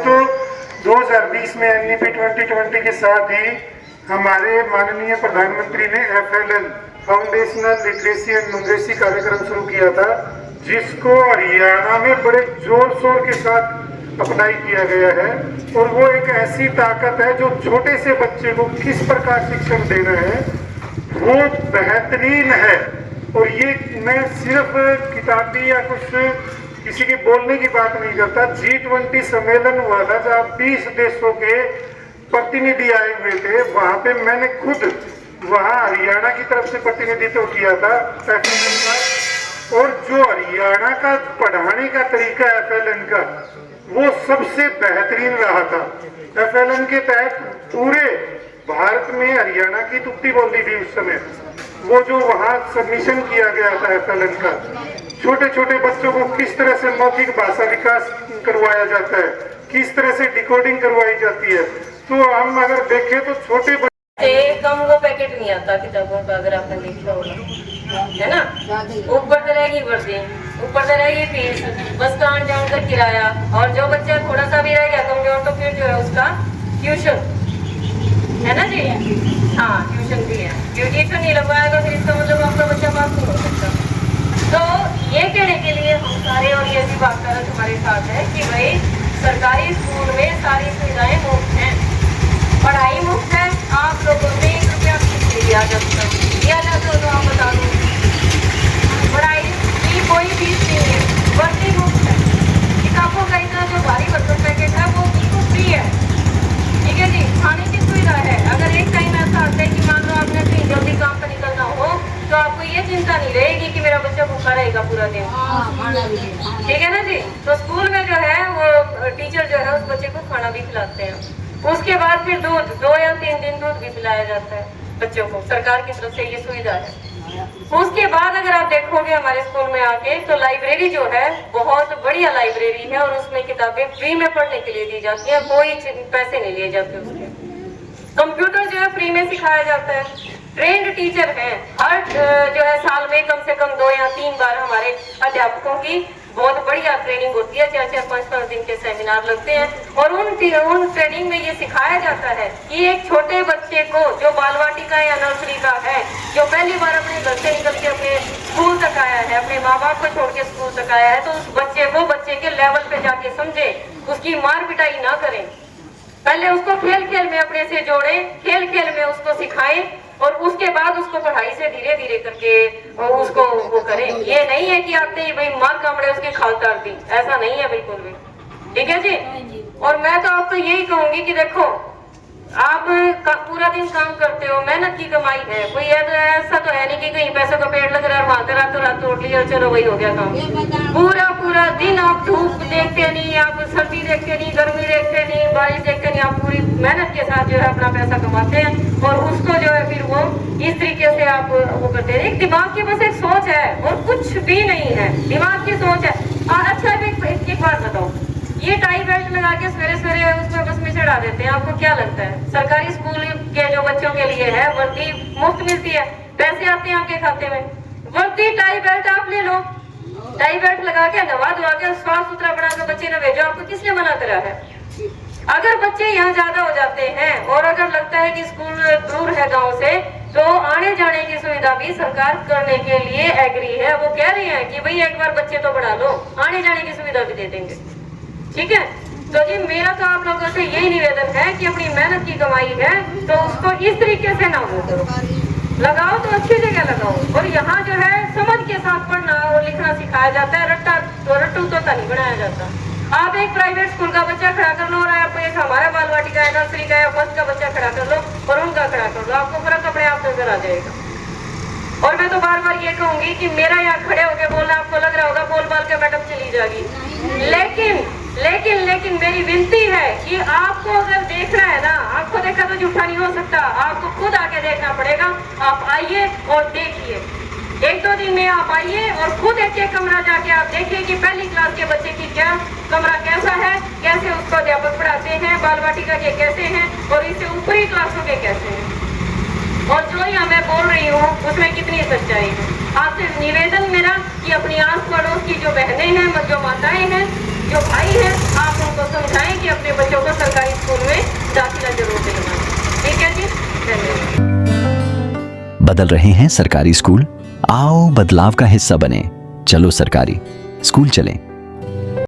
तो 2020 में एनईपी 2020 के साथ ही हमारे माननीय प्रधानमंत्री ने FLN foundational literacy and numeracy कार्यक्रम शुरू किया था, जिसको हरियाणा में बड़े जोर शोर के साथ अप्लाई किया गया है। और वो एक ऐसी ताकत है जो छोटे से बच्चे को किस प्रकार शिक्षण देना है वो बेहतरीन है। और ये मैं सिर्फ किताबी या कुछ किसी की बोलने की बात नहीं करता। G20 सम्मेलन हुआ था जहाँ 20 देशों के प्रतिनिधि आए हुए थे, वहां पे मैंने खुद वहां हरियाणा की तरफ से प्रतिनिधित्व किया था FLN का। और जो हरियाणा का पढ़ाने का तरीका है FLN का, वो सबसे बेहतरीन रहा था। FLN के तहत पूरे भारत में हरियाणा की तुक्ति बोली थी उस समय। वो जो वहाँ सबमिशन किया गया था FLN का, छोटे छोटे बच्चों को किस तरह से मौखिक भाषा विकास करवाया जाता है, किस तरह से डिकोडिंग करवाई जाती है। तो हम अगर देखें तो छोटे कम वो पैकेट नहीं आता किताबों का, अगर आपने देखा होगा, है ना। ऊपर से रहेगी वर्दी, ऊपर से रहेगी फीस, बस का आने जाने का किराया, और जो बच्चा थोड़ा सा भी रह गया कमजोर तो फिर जो है उसका ट्यूशन, है ना जी। हाँ, ट्यूशन भी है। ट्यूशन नहीं लगवाएगा फिर इसका मतलब आपका बच्चा पास नहीं हो सकता। तो ये कहने के लिए हम सारे और ये भी बात कर हमारे साथ है कि भाई सरकारी स्कूल में सारी सुविधाएं मुफ्त हैं, पढ़ाई मुफ्त है। आप लोगों में 1 रुपया फीस नहीं दिया जाता, तो आप बता दो। पढ़ाई की कोई फीस नहीं है, वर्दी मुफ्त है। किताबों का इतना जो भारी भरकम पैकेट है वो बिल्कुल फ्री है, ठीक है जी। खाने की सुविधा है। अगर एक टाइम ऐसा आता है कि मान लो आपने कहीं जल्दी काम पर निकलना हो तो आपको ये चिंता नहीं रहेगी कि मेरा बच्चा भूखा रहेगा पूरा दिन, ठीक है ना जी। तो स्कूल में जो है वो टीचर जो है उस बच्चे को खाना भी खिलाते हैं। उसके बाद फिर दूध 2 या 3 दिन दूध भी पिलाया जाता है बच्चों को, सरकार की तरफ से ये सुविधा है। उसके बाद अगर आप देखोगे हमारे स्कूल में आके तो लाइब्रेरी जो है बहुत बढ़िया लाइब्रेरी है, और उसमें किताबें फ्री में पढ़ने के लिए दी जाती है, कोई पैसे नहीं लिए जाते उसके। कंप्यूटर जो है फ्री में सिखाया जाता है, ट्रेंड टीचर हैं। हर जो है साल में कम से कम 2 या 3 बार हमारे अध्यापकों की बहुत बढ़िया ट्रेनिंग होती है, 4-4, 5-5 दिन के सेमिनार लगते हैं। और उन ट्रेनिंग में ये सिखाया जाता है कि एक छोटे बच्चे को जो बाल वाटिका या नर्सरी का है, जो पहली बार अपने घर से निकल के अपने स्कूल तक आया है, अपने माँ बाप को छोड़ के स्कूल तक आया है, तो उस बच्चे वो बच्चे के लेवल पे जाके समझे, उसकी मार पिटाई ना करें। पहले उसको खेल खेल में अपने से जोड़े, खेल खेल में उसको सिखाएं, और उसके बाद उसको पढ़ाई से धीरे धीरे करके उसको वो करें। ये नहीं है कि आपने भाई मार कामड़े उसकी खाल तार दी, ऐसा नहीं है बिल्कुल भी, ठीक है जी। और मैं तो आपको यही कहूंगी कि देखो आप पूरा दिन काम करते हो, मेहनत की कमाई है, कोई ऐसा तो है नहीं कि कहीं पैसों का पेड़ लग रहा है वहां रातों रात तोड़ लिया चलो वही हो गया काम। पूरा पूरा दिन आप धूप देखते नहीं, आप सर्दी देखते नहीं, गर्मी देखते नहीं, बारिश देखते नहीं, आप पूरी मेहनत के साथ जो है अपना पैसा कमाते हैं, और उसको जो है फिर वो इस तरीके से आप वो करते हैं। एक दिमाग की बस एक सोच है और कुछ भी नहीं है, दिमाग की सोच है। और अच्छा एक बात बताओ, ये टाई बेल्ट लगा के सवेरे सवेरे उसमें बस में चढ़ा देते हैं, आपको क्या लगता है? सरकारी स्कूल के जो बच्चों के लिए है वर्दी मुफ्त मिलती है, पैसे आते हैं आपके खाते में। वर्दी टाई बेल्ट आप ले लो, टाई बेल्ट लगा के नवा धुआ के साफ सुथरा बना के बच्चे ने भेजो, आपको किसने मना करा है? अगर बच्चे यहाँ ज्यादा हो जाते हैं और अगर लगता है कि स्कूल दूर है गाँव से, तो आने जाने की सुविधा भी सरकार करने के लिए एग्री है। वो कह रही है कि भाई एक बार बच्चे तो बढ़ा लो, आने जाने की सुविधा भी दे देंगे, ठीक है। तो जी मेरा तो आप लोगों से यही निवेदन है कि अपनी मेहनत की कमाई है तो उसको इस तरीके से ना वो करो, लगाओ तो अच्छी जगह लगाओ। और यहाँ जो है समझ के साथ पढ़ना और लिखना सिखाया जाता है, रट्टू तो नहीं बनाया जाता। आप एक प्राइवेट स्कूल का बच्चा खड़ा कर लो और आप एक हमारा बाल वाटिका है, नर्सरी का या फर्स्ट का बच्चा खड़ा कर लो और उनका खड़ा कर लो, आपको फर्क अपने आप नजर आ जाएगा। और मैं तो बार बार ये कहूंगी कि मेरा यहाँ खड़े होकर बोलना आपको लग रहा होगा बोल बाल के मैडम चली जाएगी, लेकिन लेकिन लेकिन मेरी विनती है कि आपको अगर देखना है ना, आपको देखा तो झूठा नहीं हो सकता, आपको खुद आके देखना पड़ेगा। आप आइए और देखिए, 1-2 दिन में आप आइए और खुद एक कमरा जाके आप देखिए कि पहली क्लास के बच्चे की क्या कमरा कैसा है, कैसे उसको अध्यापक पढ़ाते हैं, बाल वाटिका के कैसे हैं और इससे ऊपरी क्लासों के कैसे हैं, और जो यहाँ मैं बोल रही हूँ उसमें कितनी सच्चाई है। आपसे निवेदन मेरा कि अपनी आस पड़ोस की जो बहनें हैं, जो माताएं हैं, जो भाई हैं, आप उनको समझाएं कि अपने बदल रहे हैं सरकारी स्कूल? आओ बदलाव का हिस्सा बने। चलो सरकारी स्कूल चलें।